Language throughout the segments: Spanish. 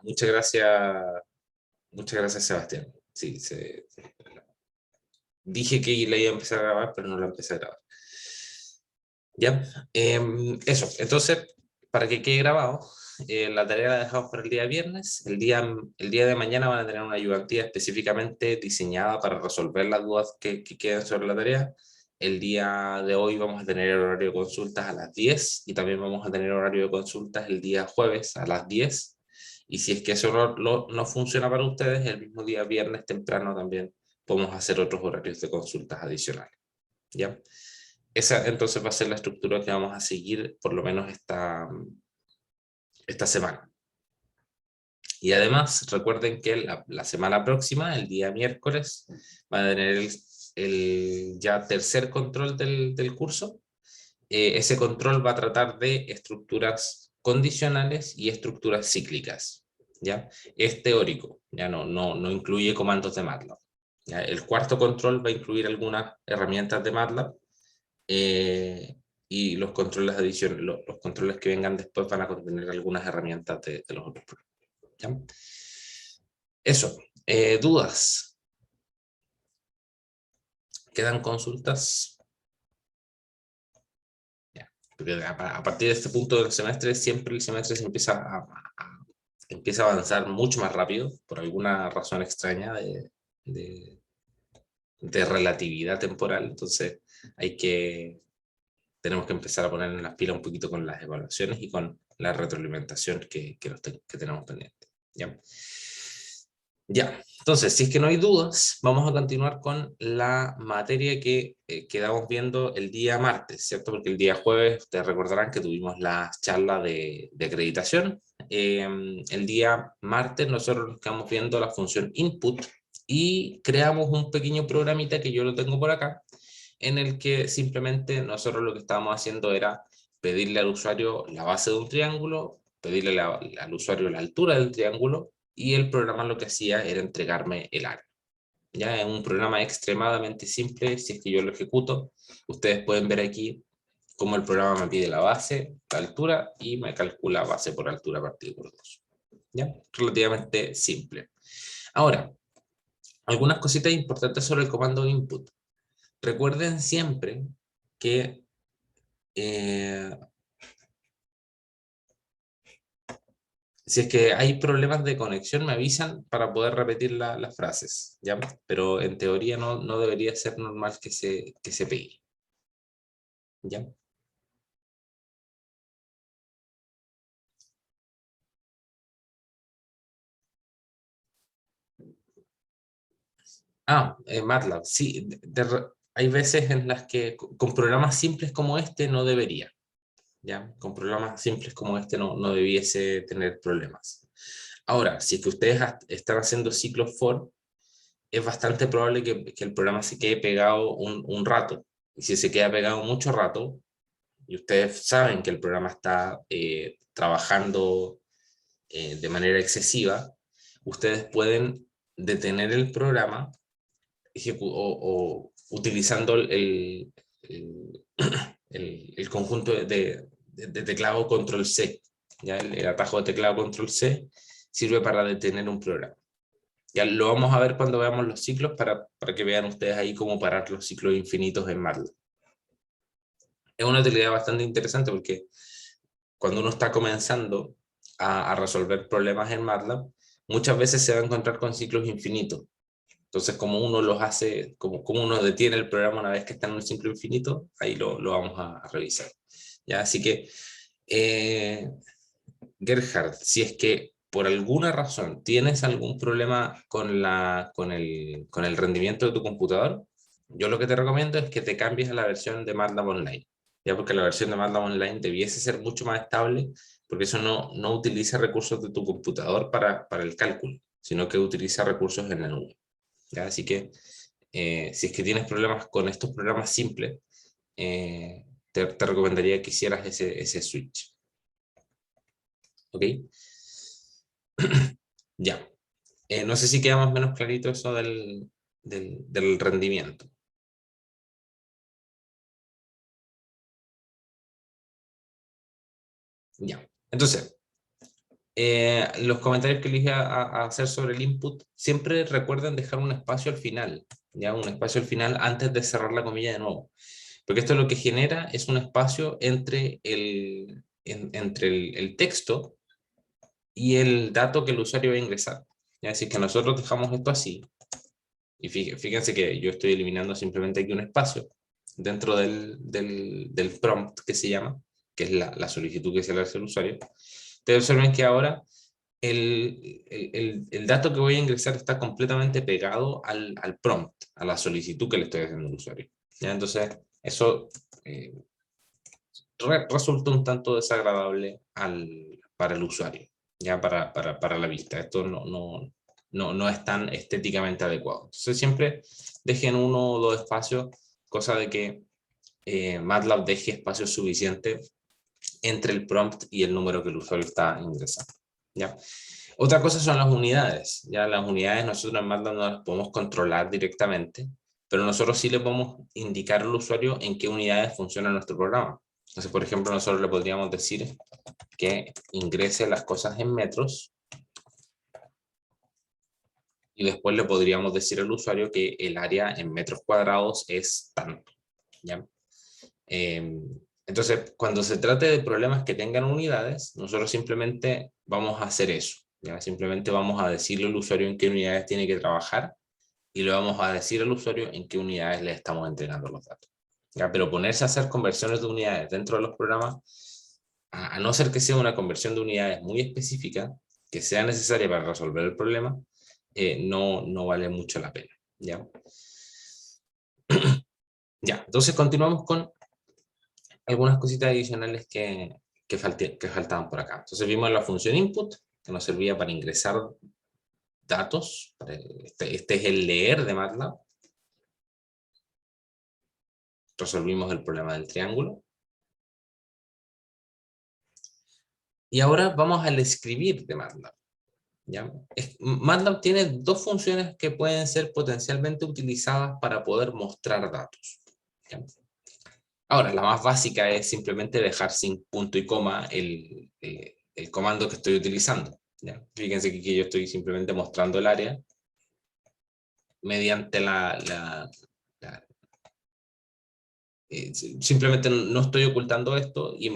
muchas gracias Sebastián. Sí, dije que la iba a empezar a grabar, pero no la empecé a grabar. Ya, eso. Entonces, para que quede grabado, la tarea la dejamos para el día viernes. El día de mañana van a tener una ayudantía específicamente diseñada para resolver las dudas que queden sobre la tarea. El día de hoy vamos a tener horario de consultas a las 10 y también vamos a tener horario de consultas el día jueves a las 10. Y si es que eso no funciona para ustedes, el mismo día viernes temprano también podemos hacer otros horarios de consultas adicionales. ¿Ya? Esa entonces va a ser la estructura que vamos a seguir por lo menos esta semana. Y además, recuerden que la semana próxima, el día miércoles, va a tener el ya tercer control del curso. Ese control va a tratar de estructuras condicionales y estructuras cíclicas. ¿Ya? Es teórico, ya no incluye comandos de MATLAB. ¿Ya? El cuarto control va a incluir algunas herramientas de MATLAB, y los controles adicionales, los controles que vengan después van a contener algunas herramientas de los otros programas. ¿Ya? Eso, dudas. ¿Quedan consultas? Ya. Porque a partir de este punto del semestre, siempre el semestre se empieza a avanzar mucho más rápido, por alguna razón extraña de, de relatividad temporal. Entonces tenemos que empezar a poner en las pilas un poquito con las evaluaciones y con la retroalimentación que tenemos pendiente. ¿Ya? Ya, entonces, si es que no hay dudas, vamos a continuar con la materia que quedamos viendo el día martes, ¿cierto? Porque el día jueves, ustedes recordarán que tuvimos la charla de acreditación. El día martes nosotros nos quedamos viendo la función input y creamos un pequeño programita que yo lo tengo por acá, en el que simplemente nosotros lo que estábamos haciendo era pedirle al usuario la base de un triángulo, pedirle al usuario la altura del triángulo, y el programa lo que hacía era entregarme el área. Ya es un programa extremadamente simple. Si es que yo lo ejecuto, ustedes pueden ver aquí cómo el programa me pide la base, la altura, y me calcula base por altura partido por 2. ¿Ya? Relativamente simple. Ahora, algunas cositas importantes sobre el comando input. Recuerden siempre que si es que hay problemas de conexión, me avisan para poder repetir las frases, ¿ya? Pero en teoría no debería ser normal que se pegue, ¿ya? MATLAB, sí. Hay veces en las que con programas simples como este no debería, ¿ya? Con programas simples como este no debiese tener problemas. Ahora, si es que ustedes están haciendo ciclos for, es bastante probable que el programa se quede pegado un rato. Y si se queda pegado mucho rato, y ustedes saben que el programa está trabajando de manera excesiva, ustedes pueden detener el programa o utilizando el conjunto de teclado control C. ¿Ya? El atajo de teclado control C sirve para detener un programa. Ya lo vamos a ver cuando veamos los ciclos para que vean ustedes ahí cómo parar los ciclos infinitos en MATLAB. Es una utilidad bastante interesante porque cuando uno está comenzando a resolver problemas en MATLAB, muchas veces se va a encontrar con ciclos infinitos. Entonces, como uno los hace, como uno detiene el programa una vez que está en un ciclo infinito, ahí lo vamos a revisar. ¿Ya? Así que, Gerhard, si es que por alguna razón tienes algún problema con el rendimiento de tu computador, yo lo que te recomiendo es que te cambies a la versión de MATLAB Online, ya porque la versión de MATLAB Online debiese ser mucho más estable, porque eso no utiliza recursos de tu computador para el cálculo, sino que utiliza recursos en la nube. ¿Ya? Así que si es que tienes problemas con estos programas simples, te recomendaría que hicieras ese switch. ¿Ok? Ya. No sé si queda más o menos clarito eso del rendimiento. Ya. Entonces, Los comentarios que les iba a hacer sobre el input, siempre recuerden dejar un espacio al final, ya un espacio al final antes de cerrar la comilla de nuevo. Porque esto lo que genera es un espacio entre el texto y el dato que el usuario va a ingresar. ¿Ya? Así que nosotros dejamos esto así. Y fíjense que yo estoy eliminando simplemente aquí un espacio dentro del prompt que se llama, que es la solicitud que se le hace al usuario. Ustedes observen que ahora el dato que voy a ingresar está completamente pegado al prompt, a la solicitud que le estoy haciendo al usuario. ¿Ya? Entonces, eso resulta un tanto desagradable para el usuario, ya para la vista. Esto no es tan estéticamente adecuado. Entonces siempre dejen uno o dos espacios, cosa de que MATLAB deje espacio suficiente entre el prompt y el número que el usuario está ingresando. ¿Ya? Otra cosa son las unidades. Ya las unidades nosotros en MATLAB no las podemos controlar directamente, pero nosotros sí le podemos indicar al usuario en qué unidades funciona nuestro programa. Entonces, por ejemplo, nosotros le podríamos decir que ingrese las cosas en metros y después le podríamos decir al usuario que el área en metros cuadrados es tanto. ¿Ya? Entonces, cuando se trate de problemas que tengan unidades, nosotros simplemente vamos a hacer eso. ¿Ya? Simplemente vamos a decirle al usuario en qué unidades tiene que trabajar y le vamos a decir al usuario en qué unidades le estamos entregando los datos. ¿Ya? Pero ponerse a hacer conversiones de unidades dentro de los programas, a no ser que sea una conversión de unidades muy específica, que sea necesaria para resolver el problema, no vale mucho la pena. ¿Ya? Ya, entonces continuamos con algunas cositas adicionales que faltaban por acá. Entonces vimos la función input, que nos servía para ingresar datos. Este es el leer de MATLAB. Resolvimos el problema del triángulo. Y ahora vamos al escribir de MATLAB. ¿Ya? MATLAB tiene dos funciones que pueden ser potencialmente utilizadas para poder mostrar datos. ¿Ya? Ahora, la más básica es simplemente dejar sin punto y coma el comando que estoy utilizando. ¿Ya? Fíjense que yo estoy simplemente mostrando el área mediante simplemente no estoy ocultando esto y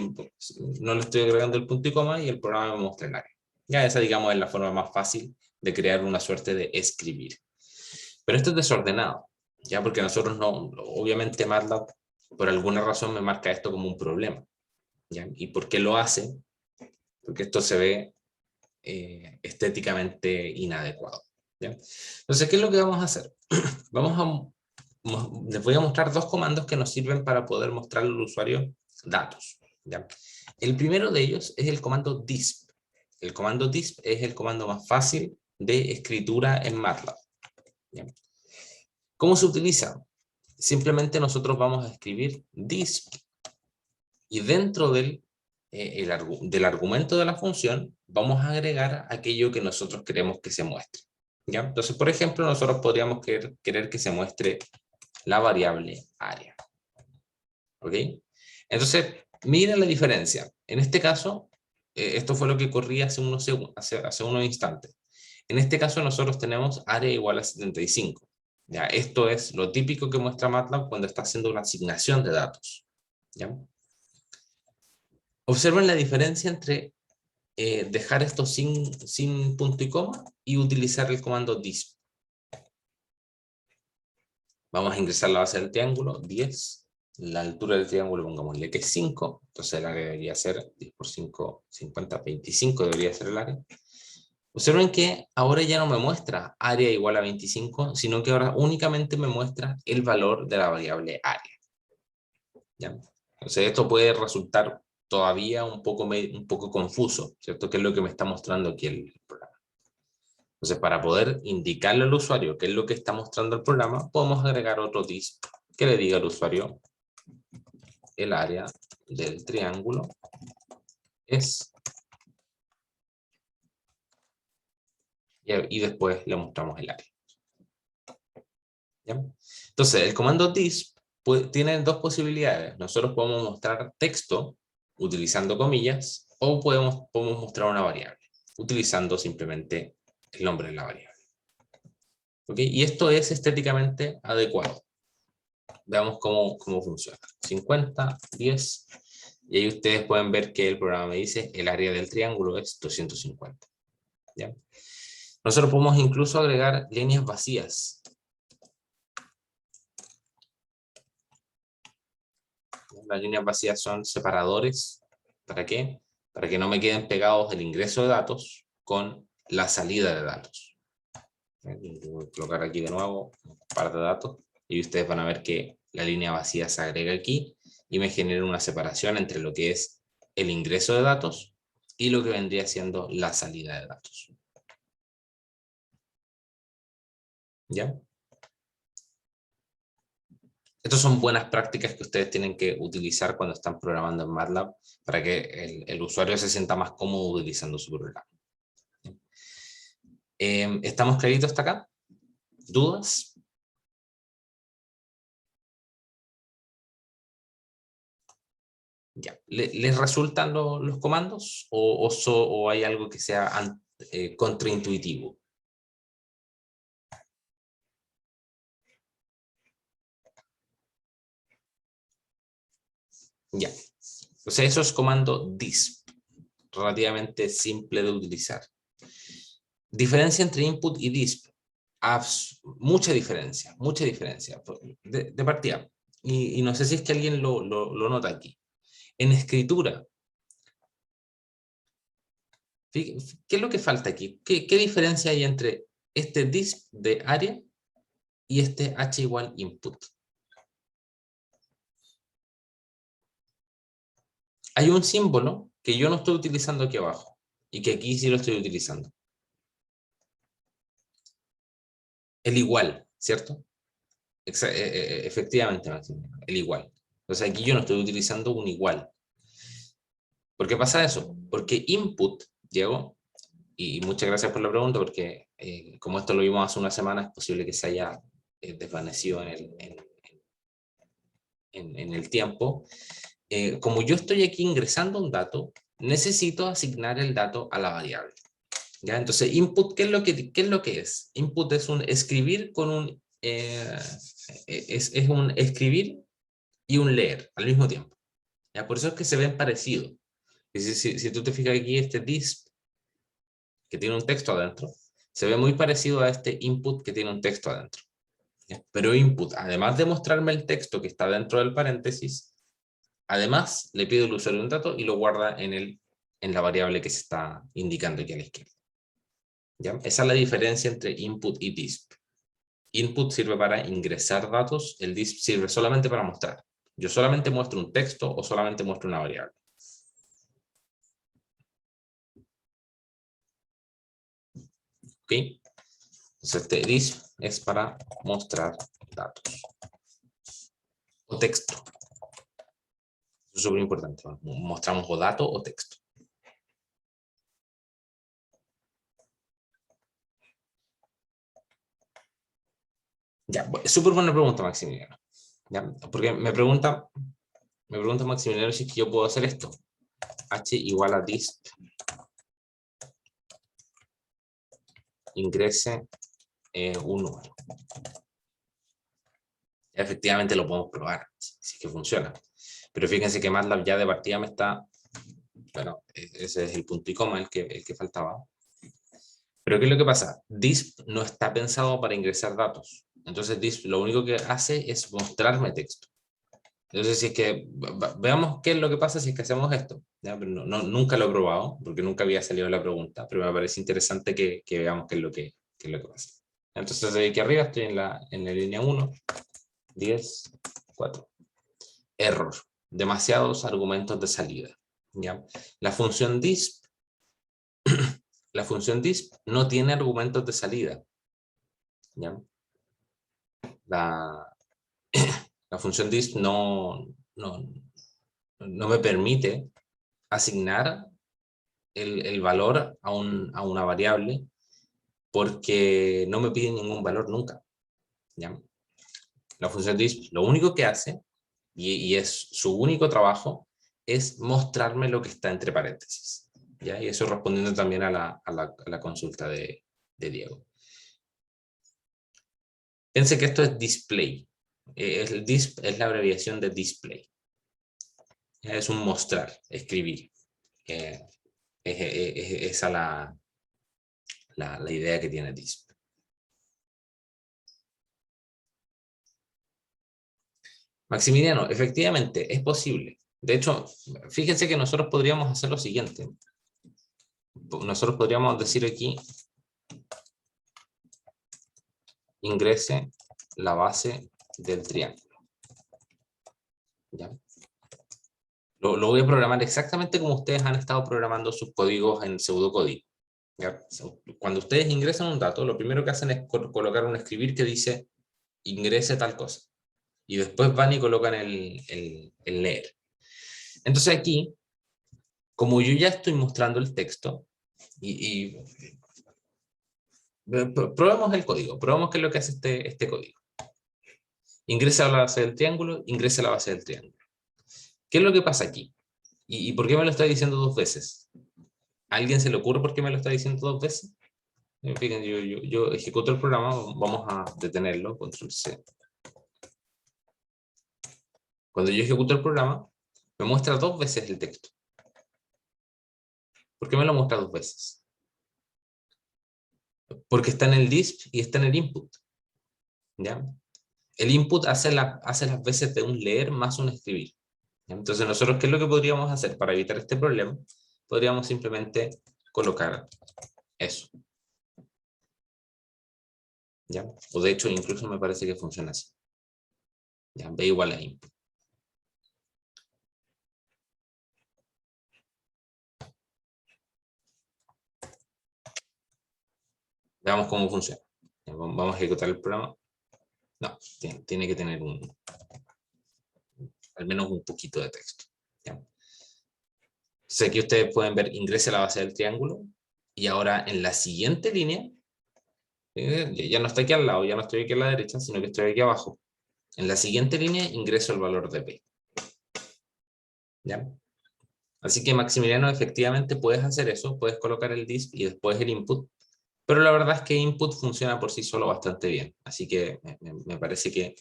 no le estoy agregando el punto y coma y el programa me muestra el área. Ya esa, digamos, es la forma más fácil de crear una suerte de escribir. Pero esto es desordenado, ya porque nosotros no, obviamente MATLAB por alguna razón me marca esto como un problema. ¿Ya? ¿Y por qué lo hace? Porque esto se ve estéticamente inadecuado. ¿Ya? Entonces, ¿qué es lo que vamos a hacer? Les voy a mostrar dos comandos que nos sirven para poder mostrar al usuario datos. ¿Ya? El primero de ellos es el comando disp. El comando disp es el comando más fácil de escritura en MATLAB. ¿Ya? ¿Cómo se utiliza? Simplemente nosotros vamos a escribir disp y dentro del argumento de la función vamos a agregar aquello que nosotros queremos que se muestre. ¿Ya? Entonces, por ejemplo, nosotros podríamos querer que se muestre la variable área. ¿Ok? Entonces, miren la diferencia. En este caso, esto fue lo que corría hace unos instantes. En este caso nosotros tenemos área igual a 75. ¿Ya? Esto es lo típico que muestra MATLAB cuando está haciendo una asignación de datos. ¿Ya? Observen la diferencia entre dejar esto sin punto y coma y utilizar el comando disp. Vamos a ingresar la base del triángulo, 10. La altura del triángulo pongámosle que es 5. Entonces el área debería ser 10 por 5, 50, 25 debería ser el área. Observen que ahora ya no me muestra área igual a 25, sino que ahora únicamente me muestra el valor de la variable área. ¿Ya? Entonces esto puede resultar todavía un poco confuso, ¿cierto? ¿Qué es lo que me está mostrando aquí el programa? Entonces, para poder indicarle al usuario qué es lo que está mostrando el programa, podemos agregar otro disp que le diga al usuario el área del triángulo es, y después le mostramos el área. ¿Ya? Entonces, el comando disp tiene dos posibilidades. Nosotros podemos mostrar texto utilizando comillas o podemos mostrar una variable. utilizando simplemente el nombre de la variable. ¿Ok? Y esto es estéticamente adecuado. Veamos cómo funciona. 50, 10, y ahí ustedes pueden ver que el programa me dice el área del triángulo es 250. ¿Ya? Nosotros podemos incluso agregar líneas vacías. Las líneas vacías son separadores. ¿Para qué? Para que no me queden pegados el ingreso de datos con la salida de datos. Voy a colocar aquí de nuevo un par de datos y ustedes van a ver que la línea vacía se agrega aquí y me genera una separación entre lo que es el ingreso de datos y lo que vendría siendo la salida de datos. ¿Ya? Estas son buenas prácticas que ustedes tienen que utilizar cuando están programando en MATLAB para que el usuario se sienta más cómodo utilizando su programa. ¿Estamos claritos hasta acá? ¿Dudas? Ya. ¿Les resultan los comandos o hay algo que sea contraintuitivo? Ya. O sea, eso es comando disp, relativamente simple de utilizar. Diferencia entre input y disp. Mucha diferencia, mucha diferencia. De partida. Y no sé si es que alguien lo nota aquí. En escritura, ¿qué es lo que falta aquí? ¿Qué diferencia hay entre este disp de área y este h igual input? Hay un símbolo que yo no estoy utilizando aquí abajo y que aquí sí lo estoy utilizando. El igual, ¿cierto? Efectivamente, Maximiliano, el igual. Entonces aquí yo no estoy utilizando un igual. ¿Por qué pasa eso? Porque input, Diego, y muchas gracias por la pregunta, porque como esto lo vimos hace una semana, es posible que se haya desvanecido en el tiempo. Como yo estoy aquí ingresando un dato, necesito asignar el dato a la variable. ¿Ya? Entonces, input, ¿qué es lo que es? Input es un escribir con un... es un escribir y un leer al mismo tiempo. ¿Ya? Por eso es que se ven parecidos. Si tú te fijas aquí, este disp, que tiene un texto adentro, se ve muy parecido a este input que tiene un texto adentro. ¿Ya? Pero input, además de mostrarme el texto que está dentro del paréntesis, además le pido al usuario un dato y lo guarda en la variable que se está indicando aquí a la izquierda. ¿Ya? Esa es la diferencia entre input y disp. Input sirve para ingresar datos, el disp sirve solamente para mostrar. Yo solamente muestro un texto o solamente muestro una variable. ¿Ok? Entonces este disp es para mostrar datos. O texto. Eso es súper importante. Mostramos o dato o texto. Ya, súper buena pregunta, Maximiliano. ¿Ya? Porque me pregunta Maximiliano si es que yo puedo hacer esto. H igual a disp ingrese un número. Efectivamente lo podemos probar, si es que funciona. Pero fíjense que MATLAB ya de partida me está... Bueno, ese es el punto y coma el que faltaba. Pero ¿qué es lo que pasa? Disp no está pensado para ingresar datos. Entonces Disp lo único que hace es mostrarme texto. Entonces, si es que veamos qué es lo que pasa si es que hacemos esto. ¿Ya? Pero nunca lo he probado, porque nunca había salido la pregunta, pero me parece interesante que veamos qué es lo que pasa. Entonces, de aquí arriba estoy en la línea 1, 10, 4. Error. Demasiados argumentos de salida. ¿Ya? La función disp no tiene argumentos de salida. ¿Ya? La función disp no me permite asignar el valor a una variable porque no me pide ningún valor nunca. ¿Ya? La función disp lo único que hace, y es su único trabajo, es mostrarme lo que está entre paréntesis. ¿ya? Y eso respondiendo también a la consulta de Diego. Piense que esto es display. El disp es la abreviación de display. Es un mostrar, escribir. Es esa la idea que tiene disp. Maximiliano, efectivamente, es posible. De hecho, fíjense que nosotros podríamos hacer lo siguiente. Nosotros podríamos decir aquí, ingrese la base del triángulo. ¿Ya? Lo voy a programar exactamente como ustedes han estado programando sus códigos en pseudocódigo. ¿Ya? Cuando ustedes ingresan un dato, lo primero que hacen es colocar un escribir que dice ingrese tal cosa. Y después van y colocan el leer. Entonces aquí, como yo ya estoy mostrando el texto, probemos el código, probemos qué es lo que hace este código. Ingresa a la base del triángulo, ingresa a la base del triángulo. ¿Qué es lo que pasa aquí? ¿Y por qué me lo está diciendo dos veces? ¿A alguien se le ocurre por qué me lo está diciendo dos veces? Fíjense, yo ejecuto el programa, vamos a detenerlo, control C. Cuando yo ejecuto el programa, me muestra dos veces el texto. ¿Por qué me lo muestra dos veces? Porque está en el disp y está en el input. ¿Ya? El input hace las veces de un leer más un escribir. ¿Ya? Entonces nosotros, ¿qué es lo que podríamos hacer para evitar este problema? Podríamos simplemente colocar eso. ¿Ya? O de hecho, incluso me parece que funciona así. ¿Ya? B igual a input. Veamos cómo funciona. Vamos a ejecutar el programa. No, tiene que tener al menos un poquito de texto. ¿Ya? Entonces aquí ustedes pueden ver, ingrese a la base del triángulo, y ahora en la siguiente línea, ya no está aquí al lado, ya no estoy aquí a la derecha, sino que estoy aquí abajo. En la siguiente línea ingreso el valor de P. ¿Ya? Así que Maximiliano, efectivamente puedes hacer eso, puedes colocar el disp y después el input, pero la verdad es que input funciona por sí solo bastante bien, así que me parece que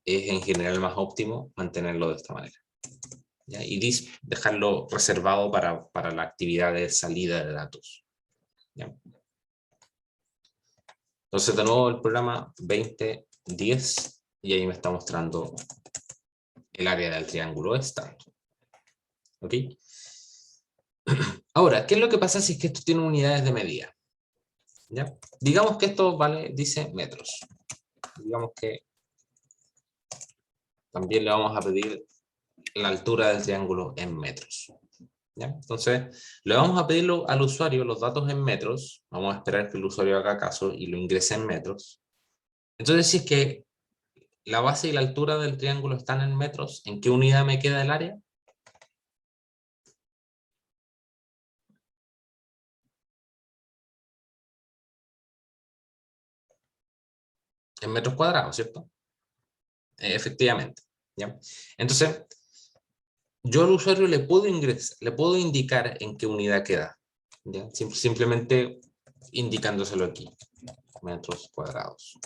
es en general más óptimo mantenerlo de esta manera. ¿Ya? Y disp dejarlo reservado para la actividad de salida de datos. ¿Ya? Entonces de nuevo el programa 2010 y ahí me está mostrando el área del triángulo es tanto. ¿Ok? Ahora, ¿qué es lo que pasa si es que esto tiene unidades de medida? ¿Ya? Digamos que esto vale, dice metros. Digamos que también le vamos a pedir la altura del triángulo en metros. ¿Ya? Entonces, le vamos a pedirlo al usuario los datos en metros. Vamos a esperar que el usuario haga caso y lo ingrese en metros. Entonces, si es que la base y la altura del triángulo están en metros, ¿en qué unidad me queda el área? En metros cuadrados, ¿cierto? Efectivamente. ¿Ya? Entonces, yo al usuario le puedo indicar en qué unidad queda. ¿Ya? Simplemente indicándoselo aquí. Metros cuadrados.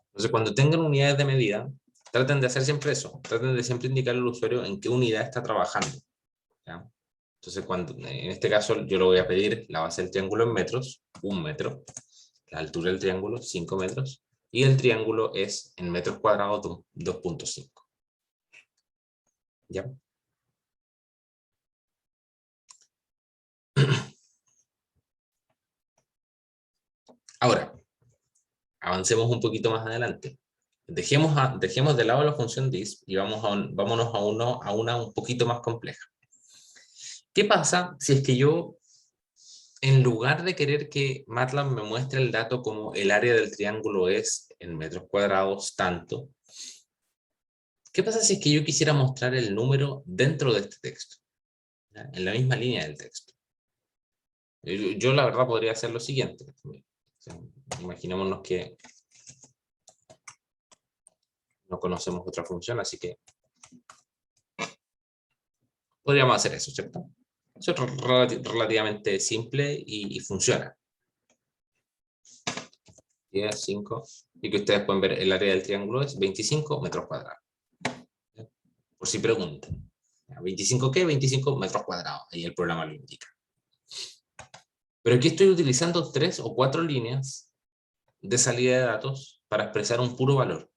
Entonces, cuando tengan unidades de medida, traten de hacer siempre eso. Traten de siempre indicar al usuario en qué unidad está trabajando. ¿Ya? Entonces, en este caso, yo le voy a pedir la base del triángulo en metros, 1 metro. La altura del triángulo, 5 metros. Y el triángulo es en metros cuadrados 2.5. ¿Ya? Ahora, avancemos un poquito más adelante. Dejemos de lado la función disp y vámonos a una un poquito más compleja. ¿Qué pasa si es que yo, en lugar de querer que MATLAB me muestre el dato como el área del triángulo es en metros cuadrados tanto, qué pasa si es que yo quisiera mostrar el número dentro de este texto? ¿Ya? En la misma línea del texto. Yo la verdad podría hacer lo siguiente. Imaginémonos que No conocemos otra función, así que podríamos hacer eso, ¿cierto? Eso es relativamente simple y funciona. 10, 5, y que ustedes pueden ver el área del triángulo es 25 metros cuadrados. Por si preguntan. ¿25 qué? 25 metros cuadrados. Ahí el programa lo indica. Pero aquí estoy utilizando 3 o 4 líneas de salida de datos para expresar un puro valor.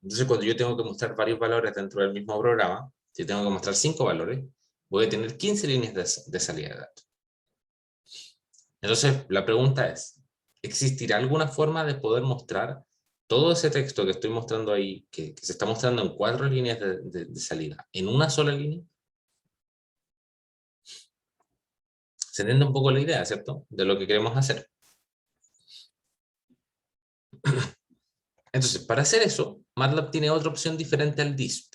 Entonces, cuando yo tengo que mostrar varios valores dentro del mismo programa, si tengo que mostrar 5 valores, voy a tener 15 líneas de salida de datos. Entonces, la pregunta es, ¿existirá alguna forma de poder mostrar todo ese texto que estoy mostrando ahí, que se está mostrando en 4 líneas de salida, en una sola línea? Se entiende un poco la idea, ¿cierto? De lo que queremos hacer. Entonces, para hacer eso, MATLAB tiene otra opción diferente al DISP,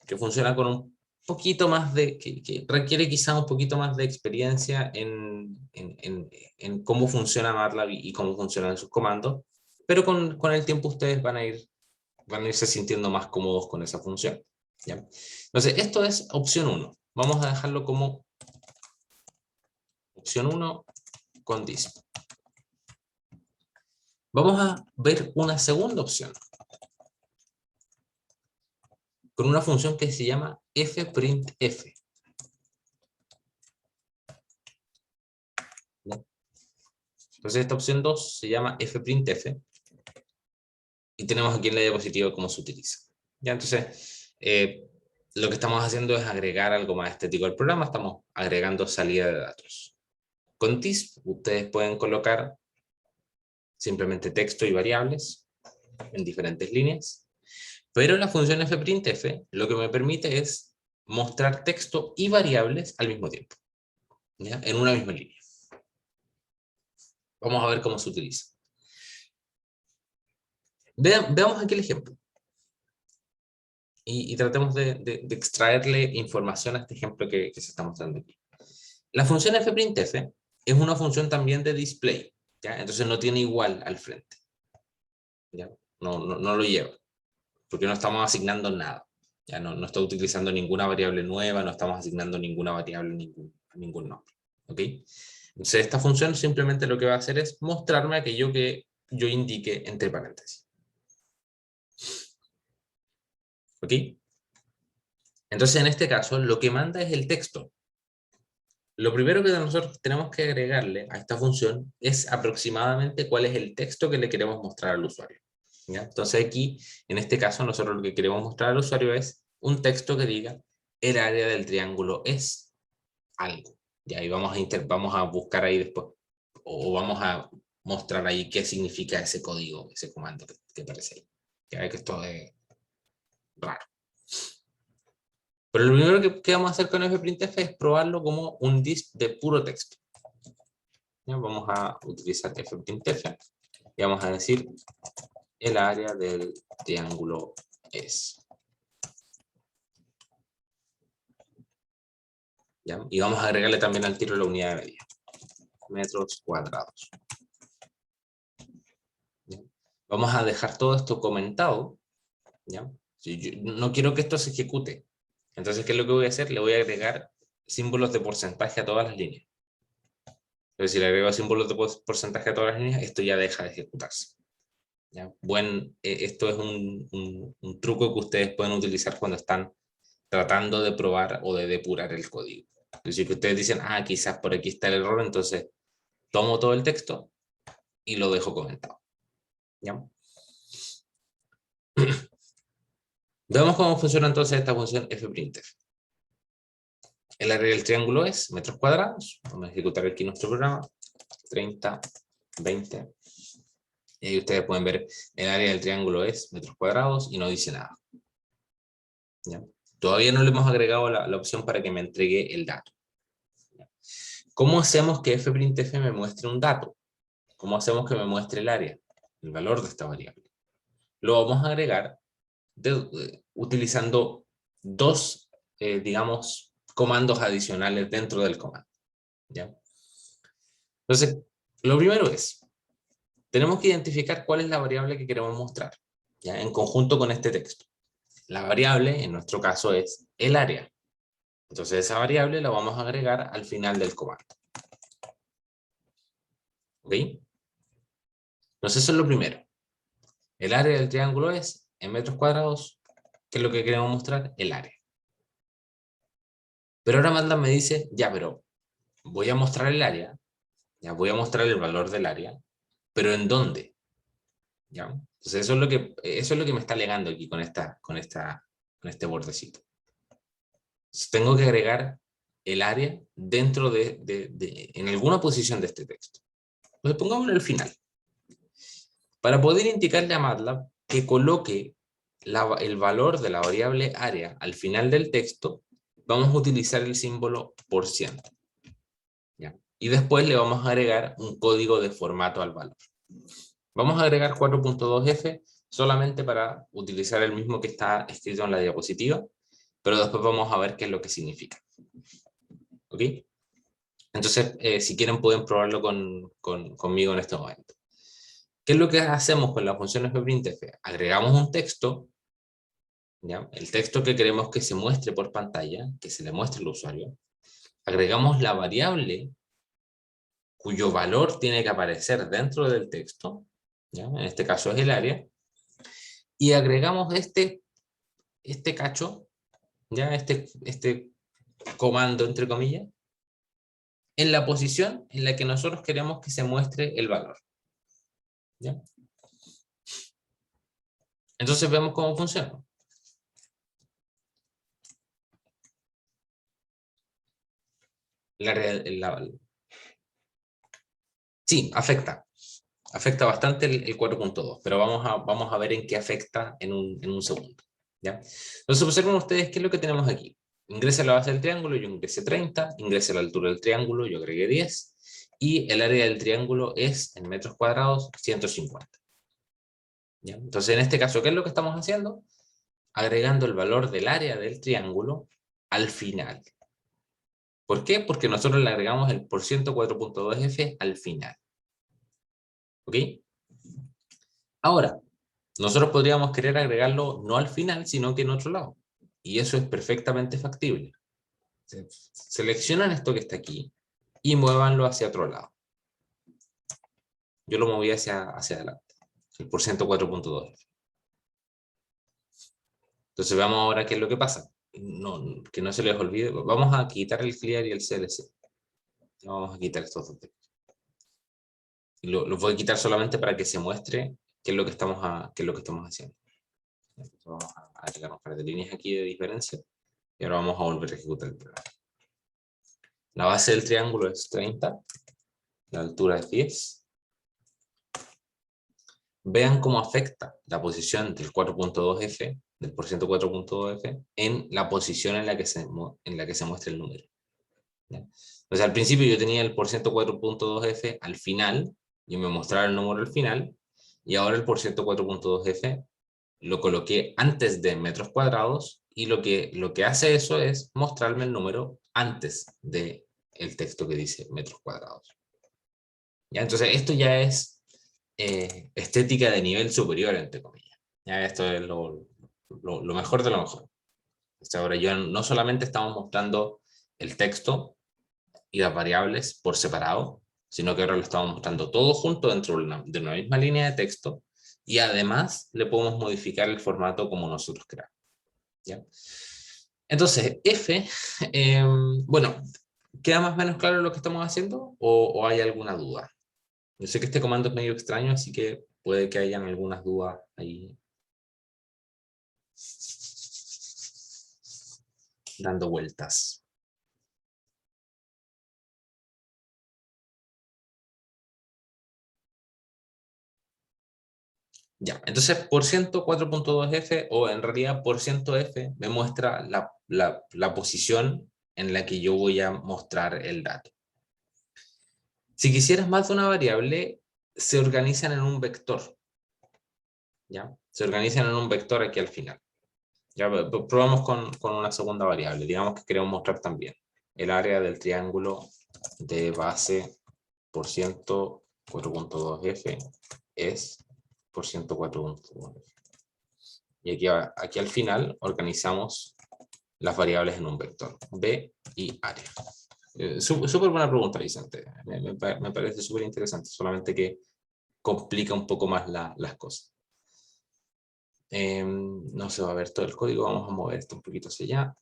que funciona con un poquito más que requiere quizá un poquito más de experiencia en cómo funciona MATLAB y cómo funcionan sus comandos, pero con el tiempo ustedes van a irse sintiendo más cómodos con esa función, ¿ya? Entonces, esto es opción 1. Vamos a dejarlo como opción 1 con DISP. Vamos a ver una segunda opción, con una función que se llama fprintf. Entonces esta opción 2 se llama fprintf, y tenemos aquí en la diapositiva cómo se utiliza. ¿Ya? Entonces, lo que estamos haciendo es agregar algo más estético al programa, estamos agregando salida de datos. Con DISP ustedes pueden colocar simplemente texto y variables en diferentes líneas, pero la función fprintf lo que me permite es mostrar texto y variables al mismo tiempo, ¿ya? En una misma línea. Vamos a ver cómo se utiliza. Veamos aquí el ejemplo. Y tratemos de extraerle información a este ejemplo que se está mostrando aquí. La función fprintf es una función también de display, ¿ya? Entonces no tiene igual al frente, ¿ya? No lo lleva, porque no estamos asignando nada, ¿ya? No está utilizando ninguna variable nueva, no estamos asignando ninguna variable a ningún nombre, ¿ok? Entonces esta función simplemente lo que va a hacer es mostrarme aquello que yo indique entre paréntesis, ¿ok? Entonces en este caso lo que manda es el texto. Lo primero que nosotros tenemos que agregarle a esta función es aproximadamente cuál es el texto que le queremos mostrar al usuario, ¿ya? Entonces aquí, en este caso, nosotros lo que queremos mostrar al usuario es un texto que diga el área del triángulo es algo. ¿Ya? Y vamos a buscar ahí después, o vamos a mostrar ahí qué significa ese código, ese comando que aparece ahí. Ya que esto es raro. Pero lo primero que vamos a hacer con fprintf es probarlo como un disp de puro texto. ¿Ya? Vamos a utilizar fprintf y vamos a decir el área del triángulo es. ¿Ya? Y vamos a agregarle también al tiro la unidad de medida. Metros cuadrados. ¿Ya? Vamos a dejar todo esto comentado. ¿Ya? Si yo no quiero que esto se ejecute. Entonces, ¿qué es lo que voy a hacer? Le voy a agregar símbolos de porcentaje a todas las líneas. Entonces, si le agrego símbolos de porcentaje a todas las líneas, esto ya deja de ejecutarse. ¿Ya? Esto es un truco que ustedes pueden utilizar cuando están tratando de probar o de depurar el código. Es decir, que ustedes dicen, quizás por aquí está el error, entonces tomo todo el texto y lo dejo comentado. ¿Ya? Veamos cómo funciona entonces esta función fprintf. El área del triángulo es metros cuadrados. Vamos a ejecutar aquí nuestro programa. 30, 20. Y ahí ustedes pueden ver el área del triángulo es metros cuadrados y no dice nada. ¿Ya? Todavía no le hemos agregado la opción para que me entregue el dato. ¿Ya? ¿Cómo hacemos que fprintf me muestre un dato? ¿Cómo hacemos que me muestre el área? El valor de esta variable. Lo vamos a agregar utilizando dos, digamos, comandos adicionales dentro del comando. ¿Ya? Entonces, lo primero es, tenemos que identificar cuál es la variable que queremos mostrar. ¿ya? En conjunto con este texto. La variable, en nuestro caso, es el área. Entonces esa variable la vamos a agregar al final del comando. ¿Ok? Entonces eso es lo primero. El área del triángulo es, en metros cuadrados, ¿qué es lo que queremos mostrar? El área. Pero ahora Amanda me dice, ya, pero voy a mostrar el área, ya voy a mostrar el valor del área, pero ¿en dónde? ¿Ya? Entonces eso es lo que me está alegando aquí con este bordecito. Entonces, tengo que agregar el área dentro en alguna posición de este texto. Entonces pongámoslo al final. Para poder indicarle a MATLAB que coloque el valor de la variable área al final del texto, vamos a utilizar el símbolo %. ¿Ya? Y después le vamos a agregar un código de formato al valor. Vamos a agregar 4.2f solamente para utilizar el mismo que está escrito en la diapositiva, pero después vamos a ver qué es lo que significa. ¿Ok? Entonces, si quieren pueden probarlo conmigo en este momento. ¿Qué es lo que hacemos con la función fprintf? Agregamos un texto, ¿ya? El texto que queremos que se muestre por pantalla, que se le muestre al usuario. Agregamos la variable cuyo valor tiene que aparecer dentro del texto, ¿ya? En este caso es el área, y agregamos este cacho, ¿ya? Este comando, entre comillas, en la posición en la que nosotros queremos que se muestre el valor. ¿Ya? Entonces vemos cómo funciona. Sí, afecta bastante el 4.2, pero vamos a ver en qué afecta en un segundo. ¿Ya? Entonces observen ustedes qué es lo que tenemos aquí. Ingresa la base del triángulo, yo ingresé 30, ingresa la altura del triángulo, yo agregué 10, y el área del triángulo es, en metros cuadrados, 150. ¿Ya? Entonces en este caso, ¿qué es lo que estamos haciendo? Agregando el valor del área del triángulo al final. ¿Por qué? Porque nosotros le agregamos el %4.2f al final. ¿Ok? Ahora, nosotros podríamos querer agregarlo no al final, sino que en otro lado. Y eso es perfectamente factible. Seleccionan esto que está aquí y muévanlo hacia otro lado. Yo lo moví hacia adelante, el %4.2. Entonces veamos ahora qué es lo que pasa. Que no se les olvide. Vamos a quitar el clear y el CLC. Vamos a quitar estos dos. Y lo voy a quitar solamente para que se muestre qué es lo que estamos haciendo. Entonces vamos a agregar un par de líneas aquí de diferencia. Y ahora vamos a volver a ejecutar el programa. La base del triángulo es 30. La altura es 10. Vean cómo afecta la posición del 4.2f, del %4.2f, en la posición en la que se muestra el número. ¿Ya? Entonces al principio yo tenía el %4.2f al final, y me mostraba el número al final, y ahora el %4.2f lo coloqué antes de metros cuadrados, y lo que hace eso es mostrarme el número antes del texto que dice metros cuadrados. ¿Ya? Entonces esto ya es estética de nivel superior, entre comillas. ¿Ya? Esto es lo mejor de lo mejor. O sea, ahora ya no solamente estamos mostrando el texto y las variables por separado, sino que ahora lo estamos mostrando todo junto dentro de una misma línea de texto, y además le podemos modificar el formato como nosotros queramos. ¿Ya? Entonces, F, bueno, ¿queda más o menos claro lo que estamos haciendo o hay alguna duda? Yo sé que este comando es medio extraño, así que puede que hayan algunas dudas ahí dando vueltas. Ya, entonces %4.2f, o en realidad %f, me muestra la posición en la que yo voy a mostrar el dato. Si quisieras más de una variable, se organizan en un vector. ¿Ya? Se organizan en un vector aquí al final. Ya, probamos con una segunda variable. Digamos que queremos mostrar también el área del triángulo de base %4.2f es %4.2f. Y aquí al final organizamos las variables en un vector, B y área. Súper buena pregunta, Vicente. Me parece súper interesante, solamente que complica un poco más las cosas. No se va a ver todo el código, vamos a mover esto un poquito hacia allá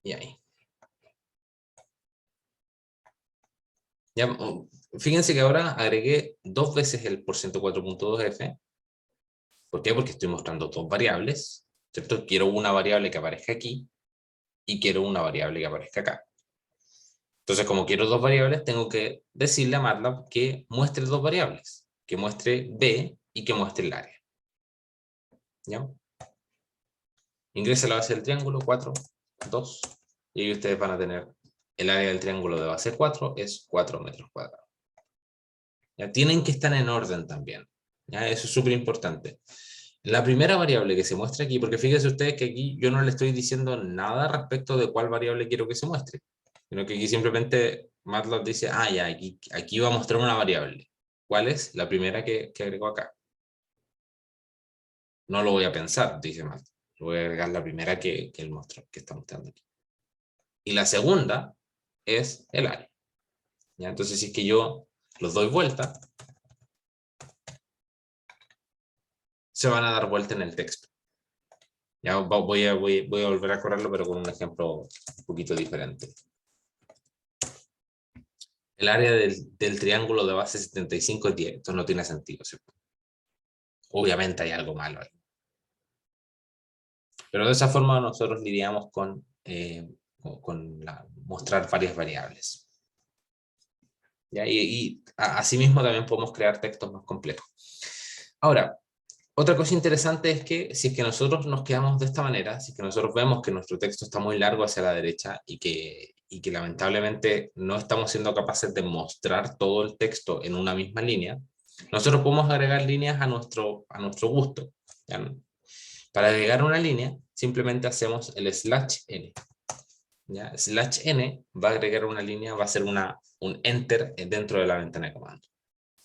y ahí. Ya, fíjense que ahora agregué 2 veces el %4.2f. ¿Por qué? Porque estoy mostrando 2 variables, ¿cierto? Quiero una variable que aparezca aquí y quiero una variable que aparezca acá. Entonces, como quiero 2 variables, tengo que decirle a MATLAB que muestre 2 variables, que muestre B y que muestre el área. ¿Ya? Ingresa la base del triángulo, 4, 2, y ahí ustedes van a tener el área del triángulo de base 4 es 4 metros cuadrados. ¿Ya? Tienen que estar en orden también. ¿Ya? Eso es súper importante. La primera variable que se muestra aquí, porque fíjense ustedes que aquí yo no le estoy diciendo nada respecto de cuál variable quiero que se muestre, sino que aquí simplemente MATLAB dice, ya, aquí va a mostrar una variable. ¿Cuál es? La primera que agregó acá. No lo voy a pensar, dice MATLAB. Voy a agregar la primera que él mostró, que está mostrando aquí. Y la segunda es el área. ¿Ya? Entonces, si es que yo los doy vuelta, se van a dar vuelta en el texto. Ya voy a volver a correrlo, pero con un ejemplo un poquito diferente. El área del triángulo de base 75 es 10. Esto no tiene sentido, ¿cierto? Obviamente hay algo malo ahí. Pero de esa forma nosotros lidiamos con mostrar varias variables. ¿Ya? Y asimismo también podemos crear textos más complejos. Ahora, otra cosa interesante es que si es que nosotros nos quedamos de esta manera, si es que nosotros vemos que nuestro texto está muy largo hacia la derecha y que lamentablemente no estamos siendo capaces de mostrar todo el texto en una misma línea, nosotros podemos agregar líneas a nuestro gusto. ¿Ya? Para agregar una línea, simplemente hacemos el /n. ¿Ya? /n va a agregar una línea, va a ser un enter dentro de la ventana de comando.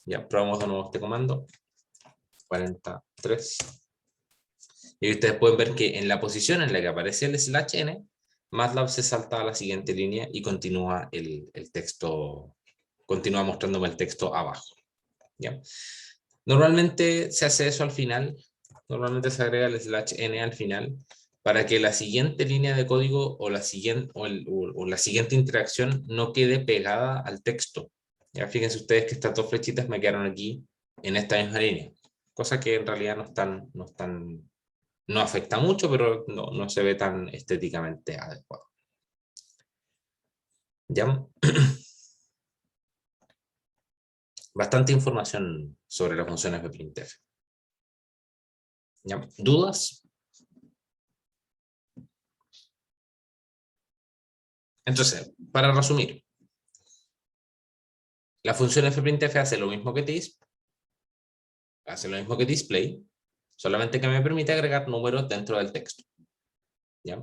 Ya, probamos de nuevo este comando. 43. Y ustedes pueden ver que en la posición en la que aparece el /n, MATLAB se salta a la siguiente línea y continúa el texto, continúa mostrándome el texto abajo. ¿Ya? Normalmente se hace eso al final, normalmente se agrega el /n al final, para que la siguiente línea de código o la siguiente interacción no quede pegada al texto. Ya fíjense ustedes que estas 2 flechitas me quedaron aquí en esta misma línea, cosa que en realidad no afecta mucho, pero no se ve tan estéticamente adecuado. ¿Ya? Bastante información sobre las funciones de printf. ¿Ya? ¿Dudas? Entonces, para resumir, la función fprintf hace lo mismo que TISP, hace lo mismo que display, solamente que me permite agregar números dentro del texto. ¿Ya?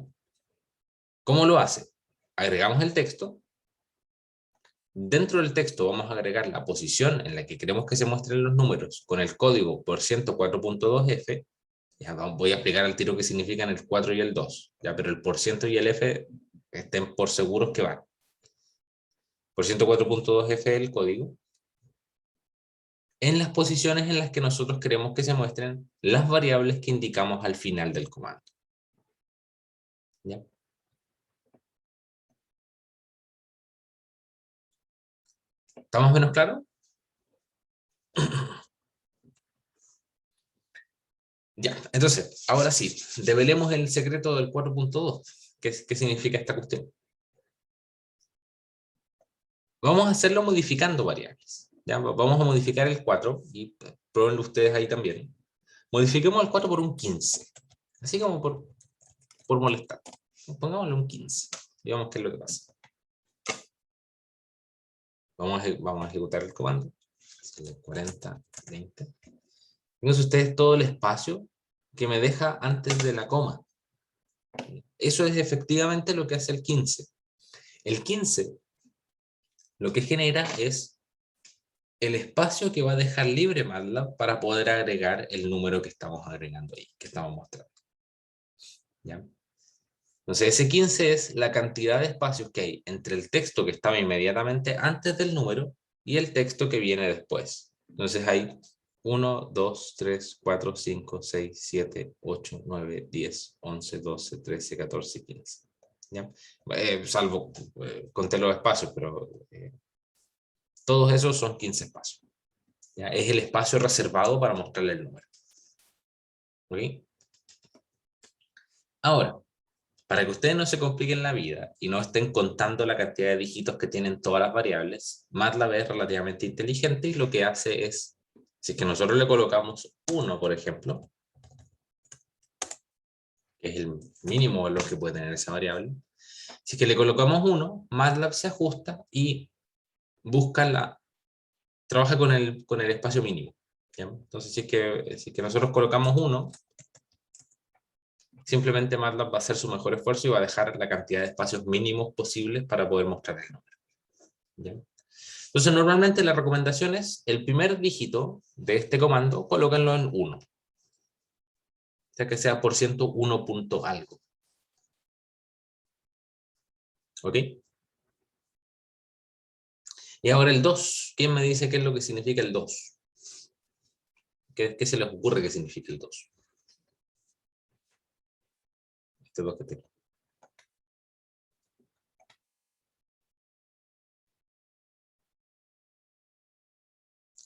¿Cómo lo hace? Agregamos el texto. Dentro del texto vamos a agregar la posición en la que queremos que se muestren los números con el código %4.2f. Ya, voy a explicar al tiro qué significan el 4 y el 2, ya, pero el % y el f estén por seguros que van. %4.2f es el código. En las posiciones en las que nosotros queremos que se muestren las variables que indicamos al final del comando. ¿Ya? ¿Estamos menos claros? Ya, entonces, ahora sí, develemos el secreto del 4.2. ¿Qué significa esta cuestión? Vamos a hacerlo modificando variables. ¿Ya? Vamos a modificar el 4 y pruébenlo ustedes ahí también. Modifiquemos el 4 por un 15. Así como por molestar. Pongámosle un 15. Y vamos qué es lo que pasa. Vamos a ejecutar el comando. 40, 20. Fíjense ustedes todo el espacio que me deja antes de la coma. Eso es efectivamente lo que hace el 15. El 15 lo que genera es el espacio que va a dejar libre MATLAB para poder agregar el número que estamos agregando ahí, que estamos mostrando. ¿ya? Entonces ese 15 es la cantidad de espacios que hay entre el texto que estaba inmediatamente antes del número y el texto que viene después. Entonces hay 1, 2, 3, 4, 5, 6, 7, 8, 9, 10, 11, 12, 13, 14, 15. ¿Ya? Salvo conté los espacios, pero todos esos son 15 espacios. ¿Ya? Es el espacio reservado para mostrarle el número. ¿Ok? Ahora, para que ustedes no se compliquen la vida y no estén contando la cantidad de dígitos que tienen todas las variables, MATLAB es relativamente inteligente y lo que hace es, si es que nosotros le colocamos 1, por ejemplo, que es el mínimo valor que puede tener esa variable, si es que le colocamos 1, MATLAB se ajusta y busca trabaja con el espacio mínimo. ¿Ya? Entonces, si es que nosotros colocamos 1, simplemente MATLAB va a hacer su mejor esfuerzo y va a dejar la cantidad de espacios mínimos posibles para poder mostrar el número. ¿Ya? Entonces, normalmente la recomendación es el primer dígito de este comando, colóquenlo en 1. O sea que sea por ciento 1 punto algo. ¿Ok? Y ahora el 2. ¿Quién me dice qué es lo que significa el 2? ¿Qué se les ocurre que significa el 2? Este 2 que tengo.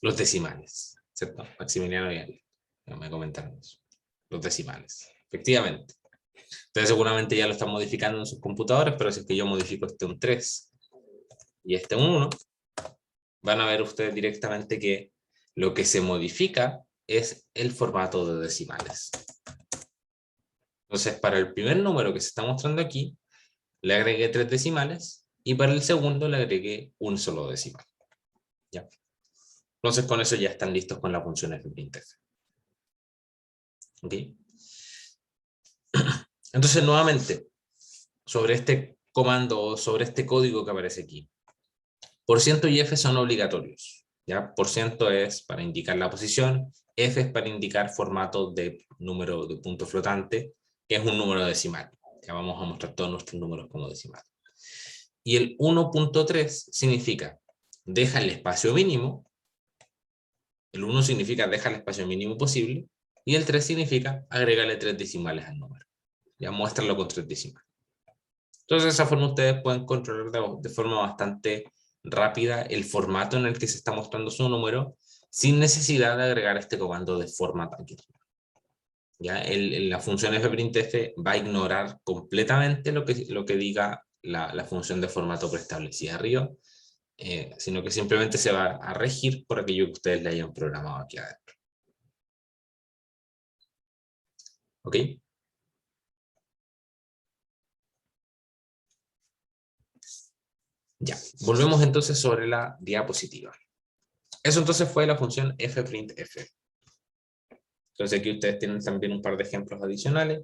Los decimales, ¿cierto? Maximiliano y Ariel me comentaron eso. Los decimales, efectivamente. Ustedes seguramente ya lo están modificando en sus computadores, pero si es que yo modifico este un 3 y este un 1, van a ver ustedes directamente que lo que se modifica es el formato de decimales. Entonces, para el primer número que se está mostrando aquí, le agregué 3 decimales y para el segundo le agregué un solo decimal. ¿Ya? Entonces, con eso ya están listos con la función fprintf. ¿Ok? Entonces, nuevamente, sobre este comando, sobre este código que aparece aquí, por ciento y f son obligatorios. ¿Ya? Por ciento es para indicar la posición, f es para indicar formato de número de punto flotante, que es un número decimal. Ya vamos a mostrar todos nuestros números como decimal. Y el 1.3 significa deja el espacio mínimo, el 1 significa deja el espacio mínimo posible, y el 3 significa agregarle 3 decimales al número. Ya muéstralo con 3 decimales. Entonces de esa forma ustedes pueden controlar de forma bastante rápida el formato en el que se está mostrando su número sin necesidad de agregar este comando de format aquí. ¿Ya? La función fprintf va a ignorar completamente lo que diga la función de formato preestablecida arriba, sino que simplemente se va a regir por aquello que ustedes le hayan programado aquí adentro. ¿Ok? Ya, volvemos entonces sobre la diapositiva. Eso entonces fue la función fprintf. Entonces aquí ustedes tienen también un par de ejemplos adicionales,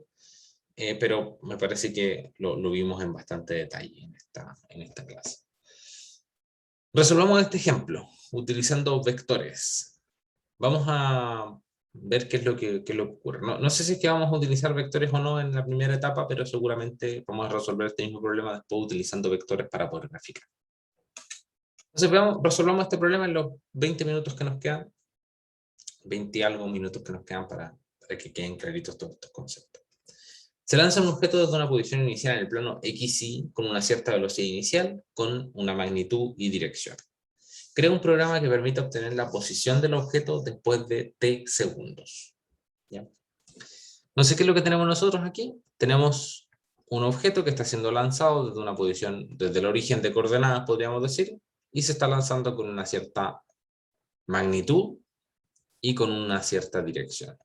pero me parece que lo vimos en bastante detalle en esta clase. Resolvamos este ejemplo utilizando vectores. Vamos a ver qué es lo que ocurre. No sé si es que vamos a utilizar vectores o no en la primera etapa, pero seguramente vamos a resolver este mismo problema después utilizando vectores para poder graficar. Entonces resolvamos este problema en los 20 minutos que nos quedan, 20 y algo minutos que nos quedan para que queden claritos todos estos conceptos. Se lanza un objeto desde una posición inicial en el plano XY con una cierta velocidad inicial, con una magnitud y dirección. Crea un programa que permita obtener la posición del objeto después de t segundos. ¿Ya? No sé qué es lo que tenemos nosotros aquí. Tenemos un objeto que está siendo lanzado desde una posición, desde el origen de coordenadas, podríamos decir, y se está lanzando con una cierta magnitud y con una cierta dirección.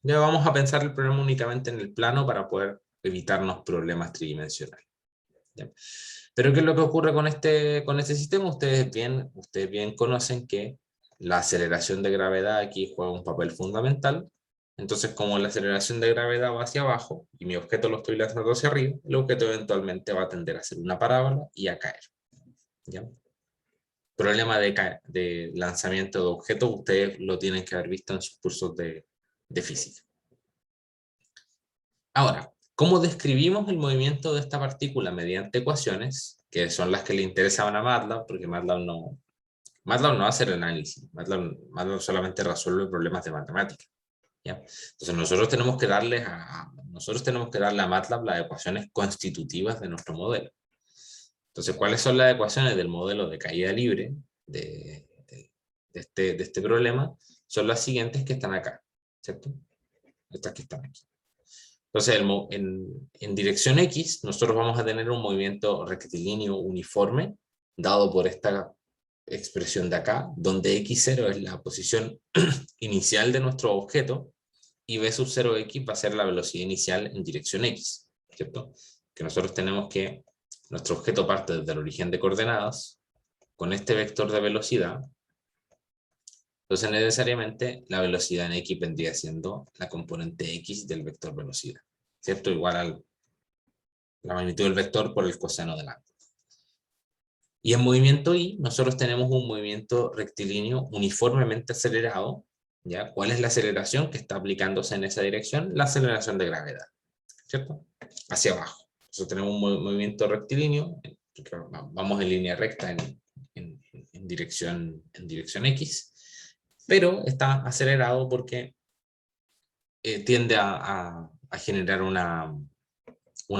Ya vamos a pensar el programa únicamente en el plano para poder evitarnos problemas tridimensionales. ¿Ya? Pero ¿qué es lo que ocurre con este sistema? Ustedes bien conocen que la aceleración de gravedad aquí juega un papel fundamental. Entonces, como la aceleración de gravedad va hacia abajo y mi objeto lo estoy lanzando hacia arriba, el objeto eventualmente va a tender a hacer una parábola y a caer. ¿Ya? Problema de lanzamiento de objetos, ustedes lo tienen que haber visto en sus cursos de física. Ahora, ¿Cómo describimos el movimiento de esta partícula mediante ecuaciones, que son las que le interesaban a MATLAB, porque MATLAB no va a hacer el análisis, MATLAB solamente resuelve problemas de matemática, ¿ya? Entonces nosotros tenemos que darle a MATLAB las ecuaciones constitutivas de nuestro modelo. Entonces, ¿cuáles son las ecuaciones del modelo de caída libre de este problema? Son las siguientes que están acá, ¿cierto? Estas que están aquí. Entonces, en dirección X, nosotros vamos a tener un movimiento rectilíneo uniforme, dado por esta expresión de acá, donde x0 es la posición inicial de nuestro objeto, y v sub 0x va a ser la velocidad inicial en dirección X, ¿cierto? Que nosotros tenemos que, nuestro objeto parte desde el origen de coordenadas, con este vector de velocidad, entonces necesariamente la velocidad en X vendría siendo la componente X del vector velocidad, ¿cierto? Igual a la magnitud del vector por el coseno del ángulo. Y en movimiento Y, nosotros tenemos un movimiento rectilíneo uniformemente acelerado, ¿ya? ¿Cuál es la aceleración que está aplicándose en esa dirección? La aceleración de gravedad, ¿cierto? Hacia abajo. Entonces tenemos un movimiento rectilíneo, vamos en línea recta en dirección X, pero está acelerado porque tiende a generar una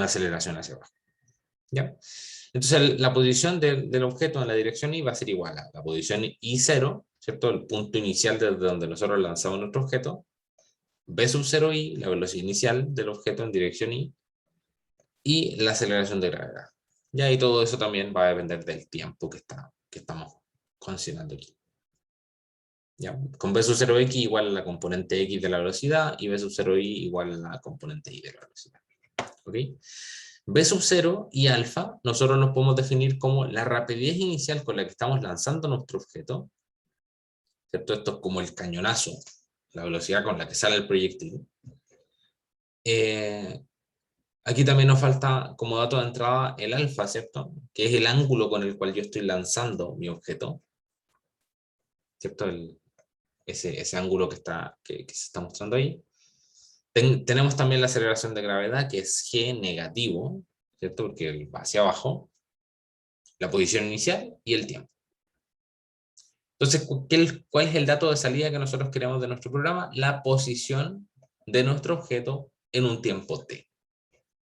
aceleración hacia abajo, ¿ya? Entonces la posición del objeto en la dirección Y va a ser igual a la posición I0, ¿cierto? El punto inicial desde donde nosotros lanzamos nuestro objeto, V sub 0i, la velocidad inicial del objeto en dirección Y, y la aceleración de gravedad. Ya, y todo eso también va a depender del tiempo que estamos considerando aquí. ¿Ya? Con V sub 0x igual a la componente X de la velocidad, y V sub 0i igual a la componente Y de la velocidad. ¿Ok? V sub 0 y alfa, nosotros nos podemos definir como la rapidez inicial con la que estamos lanzando nuestro objeto, ¿cierto? Esto es como el cañonazo, la velocidad con la que sale el proyectil. Aquí también nos falta como dato de entrada el alfa, ¿cierto? Que es el ángulo con el cual yo estoy lanzando mi objeto, ¿cierto? Ese ángulo que se está mostrando ahí. Tenemos también la aceleración de gravedad, que es G negativo, ¿cierto? Porque va hacia abajo, la posición inicial y el tiempo. Entonces, ¿cuál es el dato de salida que nosotros queremos de nuestro programa? La posición de nuestro objeto en un tiempo t.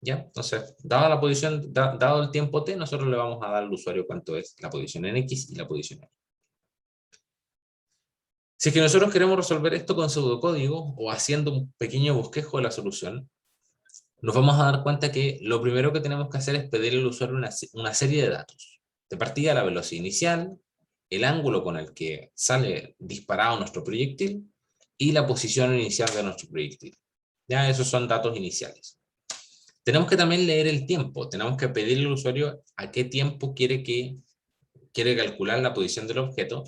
¿Ya? Entonces, dada la posición, dado el tiempo t, nosotros le vamos a dar al usuario cuánto es la posición en x y la posición en y. Si es que nosotros queremos resolver esto con pseudocódigo o haciendo un pequeño bosquejo de la solución, nos vamos a dar cuenta que lo primero que tenemos que hacer es pedirle al usuario una serie de datos. De partida, la velocidad inicial, el ángulo con el que sale disparado nuestro proyectil y la posición inicial de nuestro proyectil. Ya, esos son datos iniciales. Tenemos que también leer el tiempo. Tenemos que pedirle al usuario a qué tiempo quiere calcular la posición del objeto,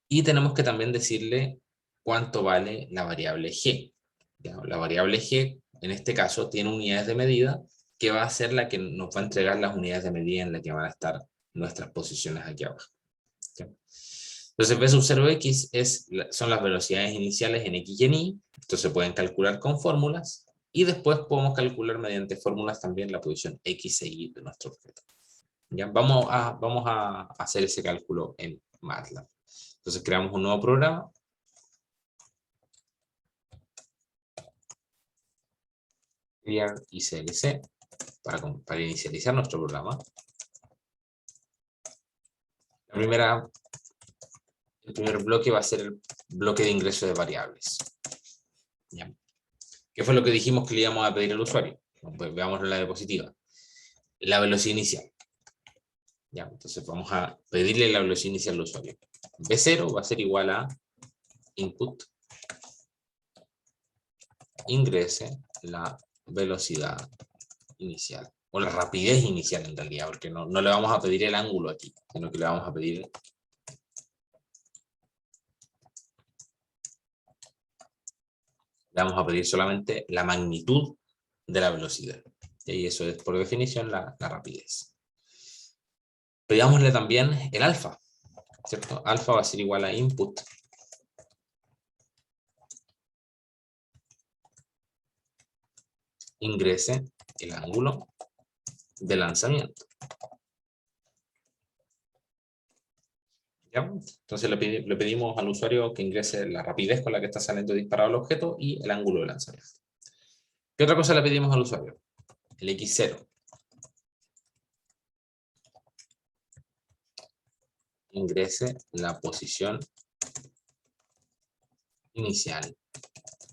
y tenemos que también decirle cuánto vale la variable g. ¿Ya? La variable g, en este caso, tiene unidades de medida, que va a ser la que nos va a entregar las unidades de medida en las que van a estar nuestras posiciones aquí abajo. ¿Ya? Entonces, V sub 0x son las velocidades iniciales en x y en y. Esto se pueden calcular con fórmulas, y después podemos calcular mediante fórmulas también la posición x e y de nuestro objeto. ¿Ya? Vamos a hacer ese cálculo en MATLAB. Entonces creamos un nuevo programa. Crear ICLC para inicializar nuestro programa. El primer bloque va a ser el bloque de ingreso de variables. ¿Ya? ¿Qué fue lo que dijimos que le íbamos a pedir al usuario? Pues veamos la diapositiva. La velocidad inicial. ¿Ya? Entonces vamos a pedirle la velocidad inicial al usuario. V0 va a ser igual a input ingrese la velocidad inicial, o la rapidez inicial en realidad, porque no le vamos a pedir el ángulo aquí, sino que le vamos a pedir solamente la magnitud de la velocidad, y eso es por definición la rapidez. Pidámosle también el alfa, ¿cierto? Alfa va a ser igual a input ingrese el ángulo de lanzamiento. ¿Ya? Entonces le pedimos al usuario que ingrese la rapidez con la que está saliendo disparado el objeto y el ángulo de lanzamiento. ¿Qué otra cosa le pedimos al usuario? El X0. Ingrese la posición inicial